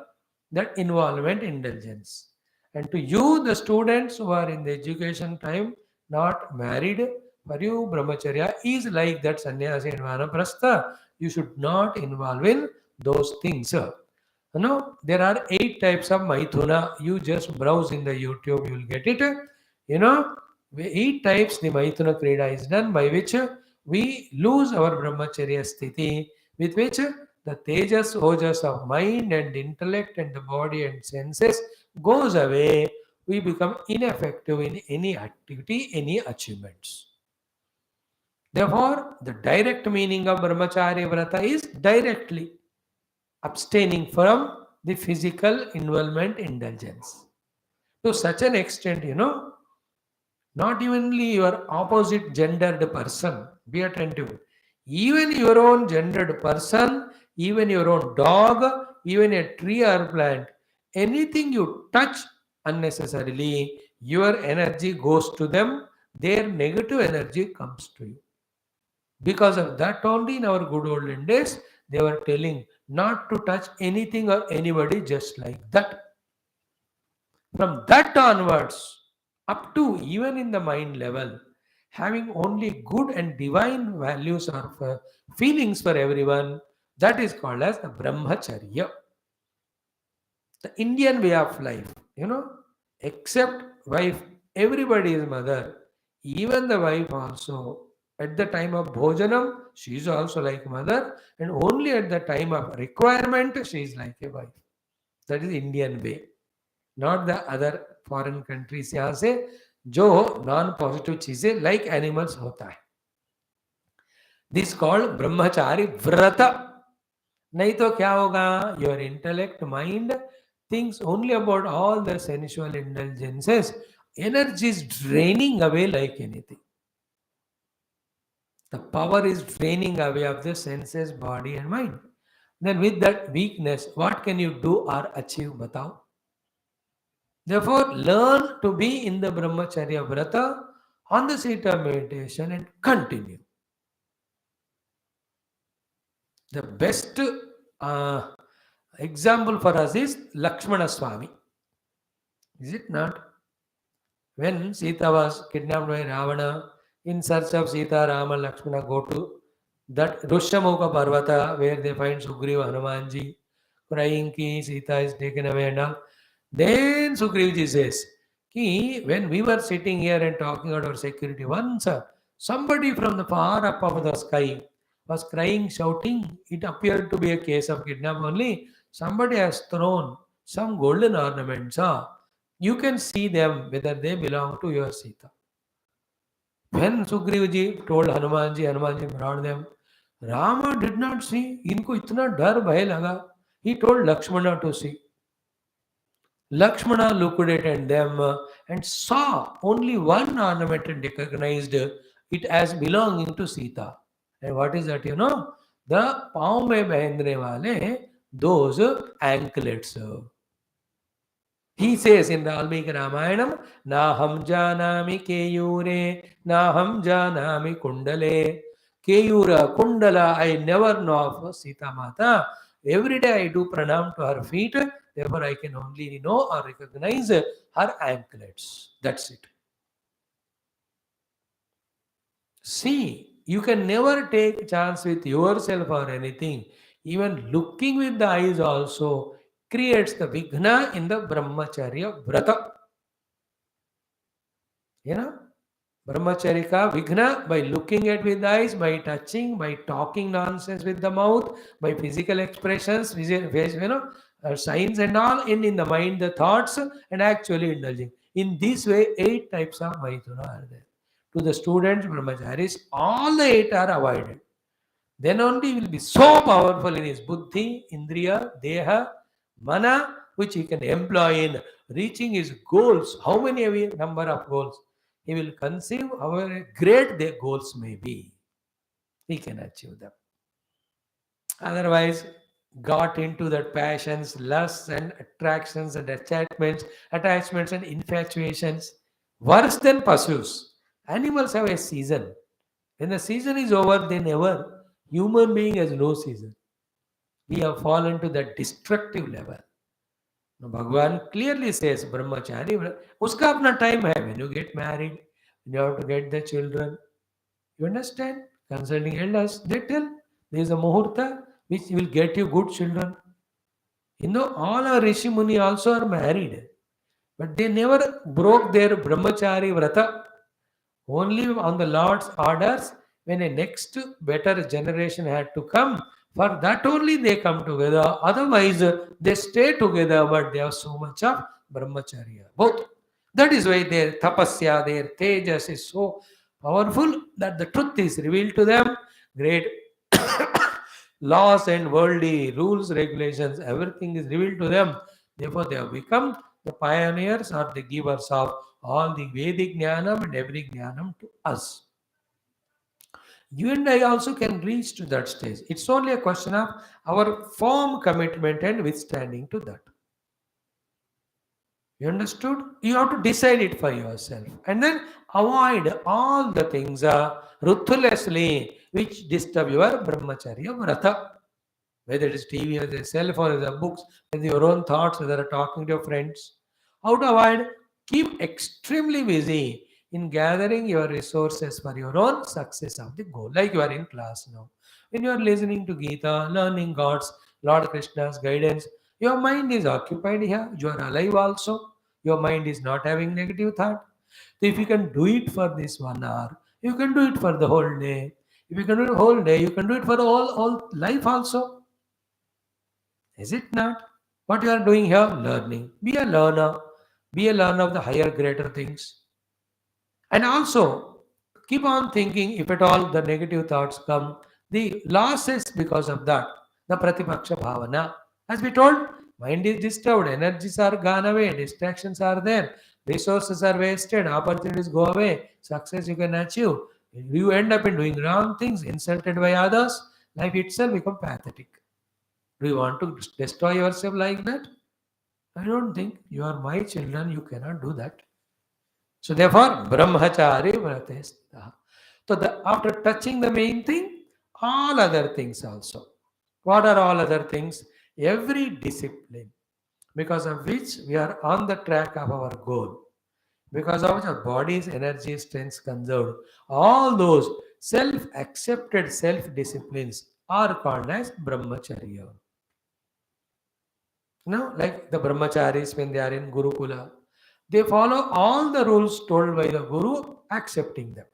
Speaker 1: that involvement indulgence. And to you, the students who are in the education time, not married, for you, brahmacharya is like that sannyasi and vanaprastha. You should not involve in those things. There are 8 types of maithuna. You just browse in the YouTube, you will get it. 8 types the maithuna krida is done by which we lose our brahmacharya sthiti, with which the tejas, ojas of mind and intellect and the body and senses goes away. We become ineffective in any activity, any achievements. Therefore, the direct meaning of brahmacharya vrata is directly abstaining from the physical involvement indulgence. To such an extent, not only your opposite gendered person, be attentive. Even your own gendered person, even your own dog, even a tree or plant, anything you touch unnecessarily, your energy goes to them, their negative energy comes to you. Because of that only in our good olden days, they were telling not to touch anything or anybody just like that. From that onwards, up to even in the mind level, having only good and divine values or feelings for everyone, that is called as the brahmacharya. The Indian way of life, except wife, everybody is mother. Even the wife also, at the time of bhojanam, she is also like mother, and only at the time of requirement, she is like a wife. That is Indian way. Not the other foreign countries. यहाँ से जो non positive चीजें like animals होता है. This called ब्रह्मचारी व्रत. नहीं तो क्या होगा, your intellect mind thinks only about all the sensual intelligences. Energy is draining away like anything. The power is draining away of the senses, body and mind. Then with that weakness, what can you do or achieve? Batao. Therefore, learn to be in the brahmacharya vrata on the seat of meditation and continue. The best example for us is Lakshmana Swami. Is it not? When Sita was kidnapped by Ravana, in search of Sita, Rama, Lakshmana go to that Rushamukha Parvata where they find Sugriva Hanumanji crying ki Sita is taken away and all. Then Sugrivji says, ki when we were sitting here and talking about our security, once somebody from the far up of the sky was crying, shouting. It appeared to be a case of kidnap only. Somebody has thrown some golden ornaments. You can see them whether they belong to your Sita. When Sugrivji told Hanumanji brought them. Rama did not see. Inko itna dar bhai laga. He told Lakshmana to see. Lakshmana looked at them and saw only one ornament and recognized it as belonging to Sita. And what is that? The pav mein pehne wale, those anklets. He says in the Almiki Ramayanam, Na ham janami keyure, na ham janami kundale. Keyura, kundala, I never know of Sita Mata. Every day I do pranam to her feet. Therefore, I can only know or recognize her anklets. That's it. See, you can never take chance with yourself or anything. Even looking with the eyes also creates the vighna in the brahmacharya vrata. Brahmacharika Vigna by looking at with eyes, by touching, by talking nonsense with the mouth, by physical expressions, signs and all, and in the mind the thoughts, and actually indulging. In this way, 8 types of Maithuna are there. To the students, Brahmacharis, all the 8 are avoided. Then only he will be so powerful in his buddhi, indriya, deha, mana, which he can employ in reaching his goals. How many number of goals he will conceive, however great their goals may be, he can achieve them. Otherwise, got into that passions, lusts, and attractions and attachments and infatuations, worse than pursues. Animals have a season. When the season is over, they never. Human being has no season. We have fallen to that destructive level. Now, Bhagwan clearly says, Brahmachari, uska apna time hai. When you get married, when you have to get the children, you understand? Consulting elders, they tell there is a muhurta which will get you good children. All our Rishi Muni also are married, but they never broke their brahmachari vrata. Only on the Lord's orders, when a next better generation had to come, for that only they come together. Otherwise, they stay together, but they have so much of brahmacharya. Both. That is why their tapasya, their tejas is so powerful that the truth is revealed to them. Great laws and worldly rules, regulations, everything is revealed to them. Therefore, they have become the pioneers or the givers of all the Vedic Jnanam and every Jnanam to us. You and I also can reach to that stage. It's only a question of our firm commitment and withstanding to that. You understood? You have to decide it for yourself. And then avoid all the things ruthlessly which disturb your brahmacharya vrata. Whether it is TV, whether it is cell phone, whether books, whether your own thoughts, whether talking to your friends. How to avoid? Keep extremely busy in gathering your resources for your own success of the goal. Like you are in class now. When you are listening to Geetha, learning God's, Lord Krishna's guidance, your mind is occupied here. You are alive also. Your mind is not having negative thought. So if you can do it for this 1 hour, you can do it for the whole day. If you can do it whole day, you can do it for all life also. Is it not? What you are doing here? Learning. Be a learner. Be a learner of the higher, greater things. And also, keep on thinking if at all the negative thoughts come, the losses because of that, the pratipaksha bhavana. As we told, mind is disturbed, energies are gone away, distractions are there, resources are wasted, opportunities go away, success you can achieve. You end up in doing wrong things, insulted by others, life itself become pathetic. Do you want to destroy yourself like that? I don't think. You are my children, you cannot do that. So therefore, brahmachari vratestha. So after touching the main thing, all other things also. What are all other things? Every discipline, because of which we are on the track of our goal, because of which our body's energy, strength conserved. All those self-accepted self-disciplines are called as brahmacharya. Like the brahmacharis when they are in Gurukula, they follow all the rules told by the Guru, accepting them.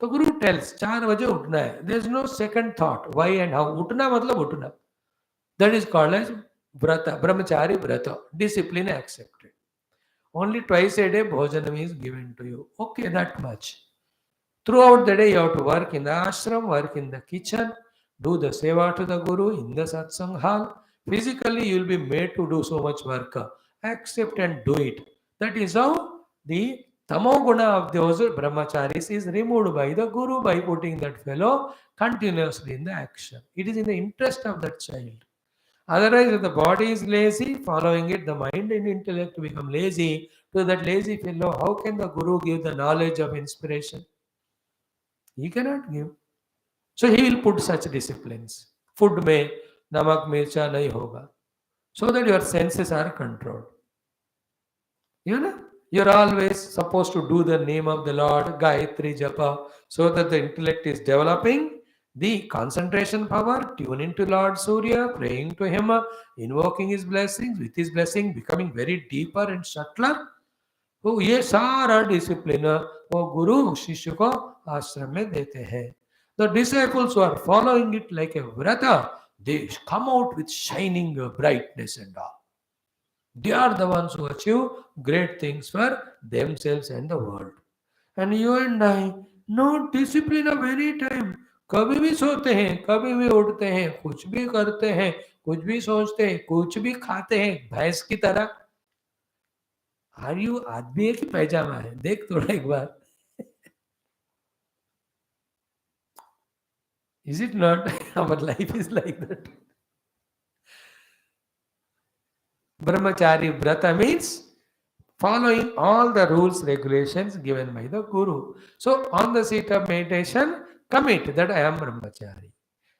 Speaker 1: The Guru tells, 4 baje utna hai. There is no second thought. Why and how? Utna matlab utna. That is called as vrata, brahmachari vrata, discipline accepted. Only twice a day bhojanam is given to you. Okay, that much. Throughout the day, you have to work in the ashram, work in the kitchen, do the seva to the Guru in the satsang hall. Physically, you will be made to do so much work. Accept and do it. That is how the tamoguna of those brahmacharis is removed by the Guru by putting that fellow continuously in the action. It is in the interest of that child. Otherwise, if the body is lazy, following it, the mind and intellect become lazy. To that lazy fellow, how can the Guru give the knowledge of inspiration? He cannot give. So he will put such disciplines. Food mein namak mircha nahi hoga. So that your senses are controlled. You're always supposed to do the name of the Lord, Gayatri Japa, so that the intellect is developing the concentration power, tune into Lord Surya, praying to him, invoking his blessings, with his blessing becoming very deeper and subtler. तो ये सारा discipline वो गुरु शिष्य को आश्रम में देते हैं. The disciples who are following it like a vrata, they come out with shining brightness and all. They are the ones who achieve great things for themselves and the world. And you and I, no discipline of any time. कभी भी सोते हैं, कभी भी उठते हैं, कुछ भी करते हैं, कुछ भी सोचते हैं, कुछ भी खाते हैं, भैंस की तरह. आर यू आदमी है कि पैजामा है? देख थोड़ा एक बार. Is it not? Our life is like that. Brahmachari Vrata means following all the rules, regulations given by the Guru. So, on the seat of meditation, commit that I am Brahmachari.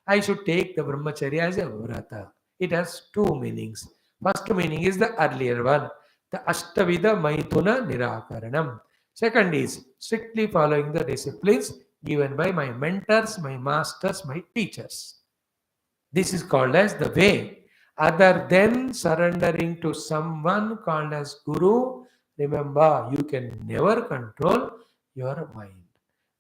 Speaker 1: I should take the Brahmacharya as a Vrata. It has two meanings. First meaning is the earlier one, the Ashtavida Maithuna Nirakaranam. Second is strictly following the disciplines given by my mentors, my masters, my teachers. This is called as the way. Other than surrendering to someone called as Guru, remember you can never control your mind.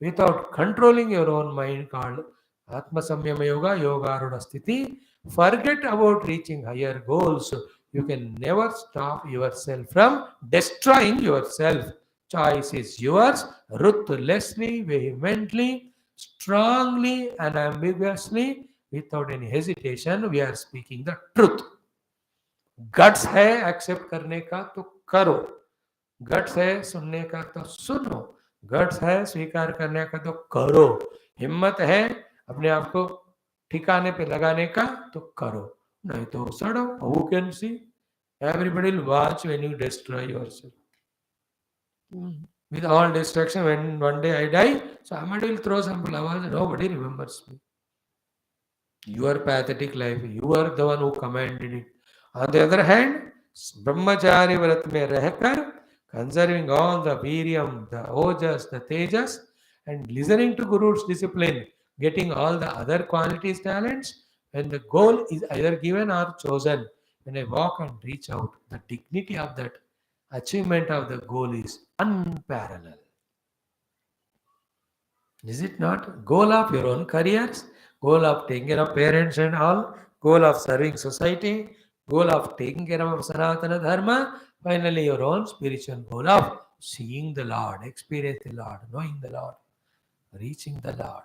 Speaker 1: Without controlling your own mind, called Atmasamyama Yoga, Yoga Arudha Sthiti, forget about reaching higher goals. You can never stop yourself from destroying yourself. Choice is yours, ruthlessly, vehemently, strongly, and ambiguously, without any hesitation. We are speaking the truth. Guts है accept करने का तो करो, guts है सुनने का तो सुनो, गट्स है स्वीकार करने का तो करो, हिम्मत है अपने आप को ठिकाने पे लगाने का तो करो, नहीं तो सड़ो. Who can see? Everybody will watch when you destroy yourself. With all destruction, when one day I die, somebody will throw some flowers, nobody remembers me. Your pathetic life, you are the one who commanded it. On the other hand, ब्रह्मचारी व्रत में रहकर conserving all the viryam, the ojas, the tejas, and listening to Guru's discipline, getting all the other qualities, talents, when the goal is either given or chosen, when I walk and reach out, the dignity of that achievement of the goal is unparalleled. Is it not? Goal of your own careers, goal of taking care of parents and all, goal of serving society, goal of taking care of Sanatana Dharma, finally your own spiritual goal of seeing the Lord, experience the Lord, knowing the Lord, reaching the Lord.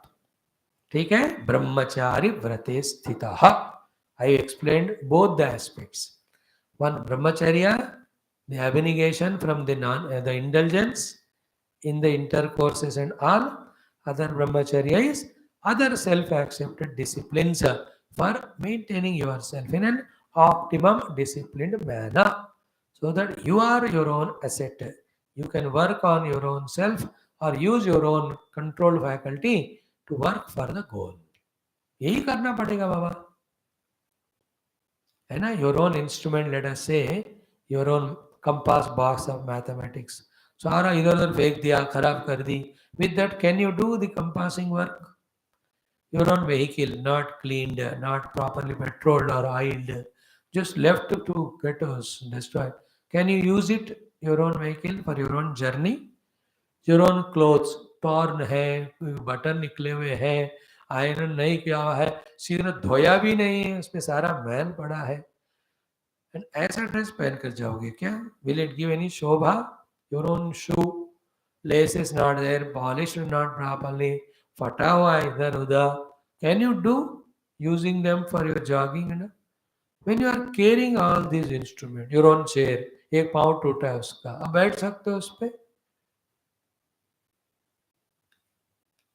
Speaker 1: ठीक है? ब्रह्मचारी व्रते स्थितः. I explained both the aspects. One, brahmacharya, the abnegation from the indulgence in the intercourses and all. Other brahmacharya is other self-accepted disciplines for maintaining yourself in an optimum disciplined manner, so that you are your own asset. You can work on your own self or use your own control faculty to work for the goal. यही करना पड़ेगा बाबा, है ना? Your own instrument, let us say, your own compass box of mathematics. सारा इधर उधर फेंक दिया, खराब कर दी. With that, can you do the compassing work? Your own vehicle, not cleaned, not properly petroled or oiled, just left to get us destroyed. Can you use it, your own vehicle, for your own journey? Your own clothes, torn है, button निकले हुए हैं, iron नहीं किया हुआ है, सीधा धोया भी नहीं है, उसमें सारा मैल पड़ा है, एंड ऐसा ड्रेस पहन कर जाओगे क्या? Will it give any Shobha? Your own shoe, laces not there, polished not properly, फटा हुआ है इधर उधर, can you do using them for your jogging? ना, when you are carrying all these instruments, your own chair, एक पाँव टूटा है उसका, अब बैठ सकते हो उस पे?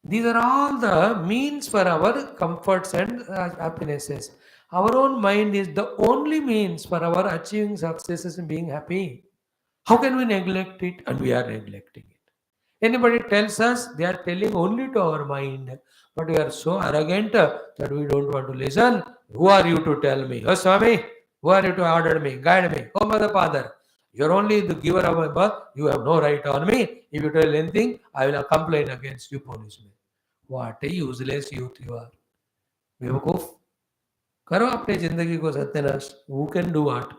Speaker 1: These are all the means for our comforts and happinesses. Our own mind is the only means for our achieving successes and being happy. How can we neglect it? And we are neglecting it. Anybody tells us, they are telling only to our mind. But we are so arrogant that we don't want to listen. Who are you to tell me? Oh Swami, who are you to order me, guide me? Oh Mother Father, you're only the giver of my birth. You have no right on me. If you tell anything, I will complain against you, policeman. What a useless youth you are. बेवकूफ, करो अपनी जिंदगी को सत्यानाश. Who can do what?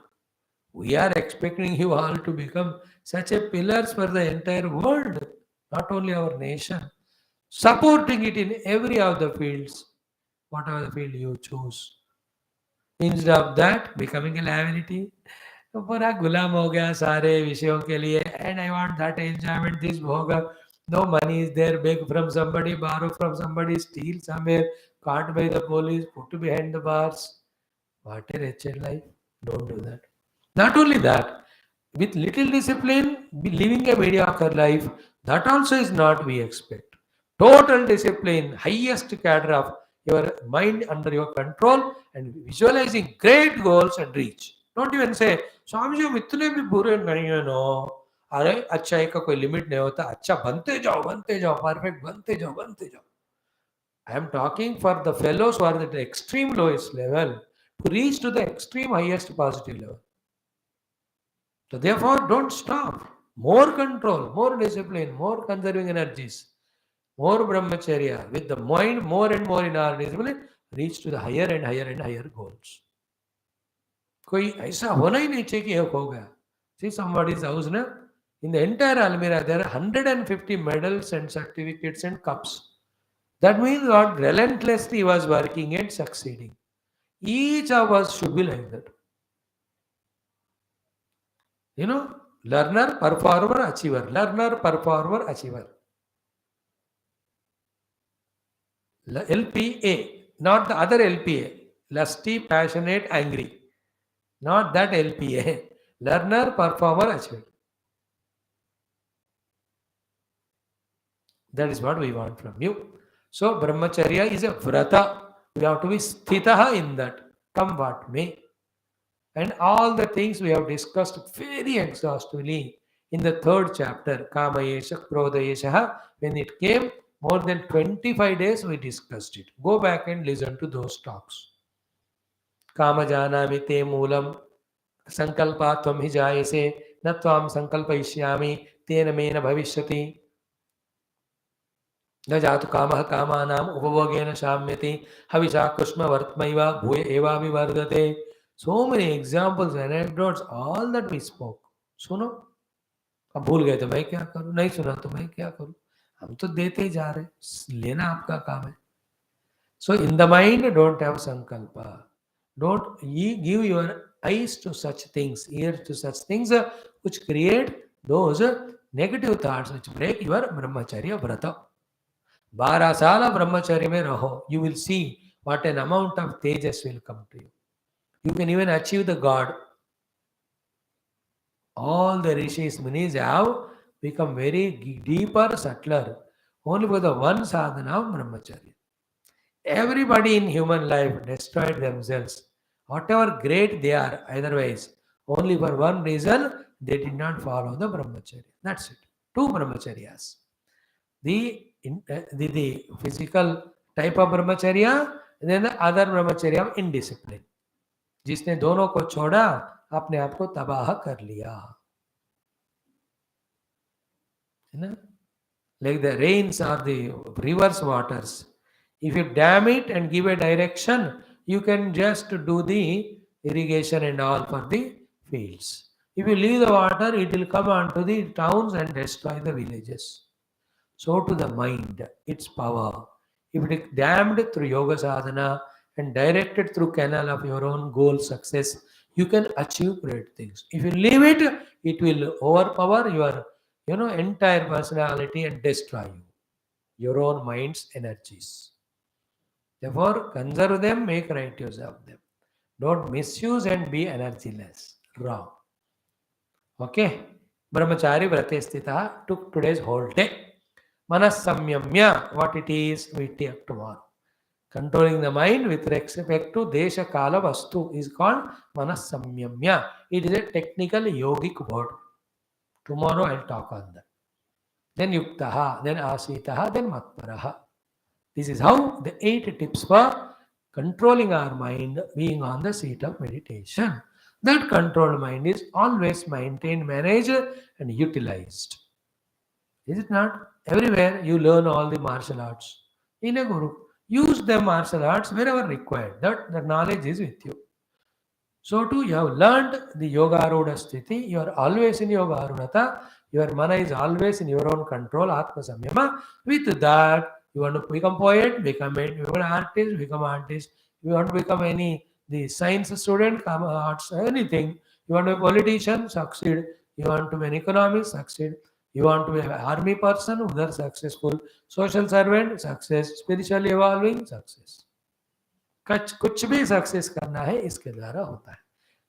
Speaker 1: We are expecting you all to become such a pillars for the entire world, not only our nation, supporting it in every of the fields, whatever the field you choose. Instead of that, becoming a liability. तो पूरा गुलाम हो गया सारे विषयों के लिए and I want that enjoyment this भोग no money is there, beg from somebody, borrow from somebody, steal somewhere, caught by the police, put behind the bars. What a wretched life. Don't do that. Not only that, with little discipline, living a mediocre life, that also is not we expect. Total discipline, highest cadre of your mind under your control and visualizing great goals and reach. Don't even say, Swami ji हम इतने भी बुरे नहीं है no अरे अच्छाई का कोई लिमिट नहीं होता अच्छा बनते जाओ परफेक्ट बनते जाओ I am talking for the fellows who are at the extreme lowest level to reach to the extreme highest positive level. So therefore, don't stop. More control, more discipline, more conserving energies, more brahmacharya. With the mind more and more in our discipline, reach to the higher and higher and higher goals. कोई ऐसा होना ही नहीं चाहिए कि एक हो गया. See somebody's house na? In the entire Almira, there are 150 medals and certificates and cups. That means what relentlessly was working and succeeding. Each of us should be like that. You know, learner, performer, achiever. Learner, performer, achiever. LPA, not the other LPA. Lusty, passionate, angry. Not that LPA. Learner, performer, achiever. That is what we want from you. So, Brahmacharya is a vrata. We have to be sthitaha in that. Come what may. And all the things we have discussed very exhaustively in the third chapter, Kamayesha, Krodayesha. When it came, more than 25 days we discussed it. Go back and listen to those talks. Kamajanami te moolam sankalpa tvam hi jayase na tvam sankalpayishyami tena mena bhavishyati. न जातु कामः कामानाम् उपभोगेन शाम्यति हविषा कृष्णवर्त्मैव भूय एवाभिवर्धते. So many examples, anecdotes, all that we spoke. सुनो, अब भूल गए तो मैं क्या करूं, नहीं सुना तो मैं क्या करूं, हम तो देते ही जा रहे, लेना आपका काम है. So in the mind, don't have sankalpa. Don't give your eyes to such things, ears to such things which create those negative thoughts which break your brahmacharya vrata. 12 साल ब्रह्मचर्य में रहो, you will see what an amount of tejas will come to you. You can even achieve the God. All the rishis, munis have become very deeper, subtler, only for the one sadhana of brahmacharya. Everybody in human life destroyed themselves, whatever great they are, otherwise, only for one reason, they did not follow the brahmacharya. That's it. Two brahmacharyas. The physical type of brahmacharya, and then the other brahmacharya of indiscipline. जिसने दोनों को छोड़ा अपने आप को तबाह कर लिया, है ना? Like the rains or the rivers waters, if you dam it and give a direction, you can just do the irrigation and all for the fields. If you leave the water, it will come onto the towns and destroy the villages. So to the mind, its power, if it is dammed through yoga sadhana and directed through canal of your own goal success, you can achieve great things. If you leave it, it will overpower your entire personality and destroy you, your own mind's energies. Therefore, conserve them, make right use of them. Don't misuse and be energyless. Wrong. Okay? Brahmachari Vrate Sthita took today's whole day. Manasamyamya, what it is, we take tomorrow. Controlling the mind with respect to Desha Kala Vastu is called Manasamyamya. It is a technical yogic word. Tomorrow I'll talk on that. Then Yuktaha, then Asitaha, then Matparaha. This is how the 8 tips for controlling our mind being on the seat of meditation. That controlled mind is always maintained, managed, and utilized. Is it not? Everywhere you learn all the martial arts. In a guru, use the martial arts wherever required. That the knowledge is with you. So too, you have learned the Yoga Arudha Sthiti. You are always in Yoga Arunata. Your mana is always in your own control, Atmasamyama. With that, you want to become poet, become it. You want to artist, become artist. You want to become any the science student, come arts, anything. You want to be a politician, succeed. You want to be an economist, succeed. You want to be an army person, whether successful. Social servant, success. Spiritually evolving, success. कुछ भी success करना है इसके द्वारा होता है.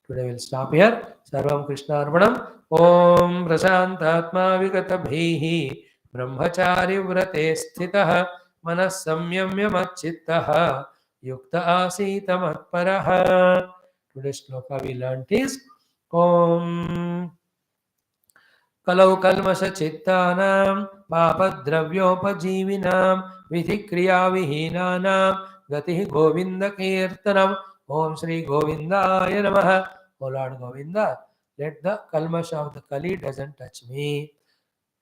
Speaker 1: Today will stop here. सर्वं कृष्णार्पणम्. ओम प्रशांतात्मा विगतभीः ब्रह्मचारि व्रते स्थितः मनः संयम्य मच्चित्तः युक्त आसीत मत्परः. Today shloka we learned is Om कलौ कल्मषचित्तानां पापद्रव्योपजीविनां विधिक्रियाविहीनानां गतिः गोविन्दकीर्तनम्. Om Shri Govindaya Namaha. O Lord Govinda, let the kalmash of the Kali doesn't touch me.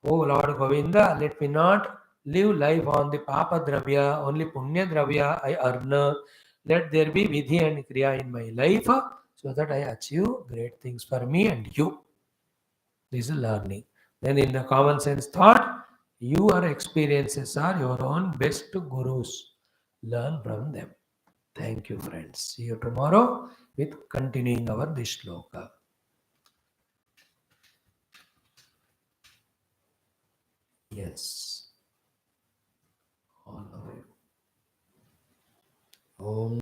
Speaker 1: O Lord Govinda, let me not live life on the Papa Dravya, only Punya Dravya I earn. Let there be Vidhi and Kriya in my life so that I achieve great things for me and you. This is learning. Then in the common sense thought, your experiences are your own best gurus. Learn from them. Thank you, friends. See you tomorrow with continuing our this shloka. Yes. All of you. Om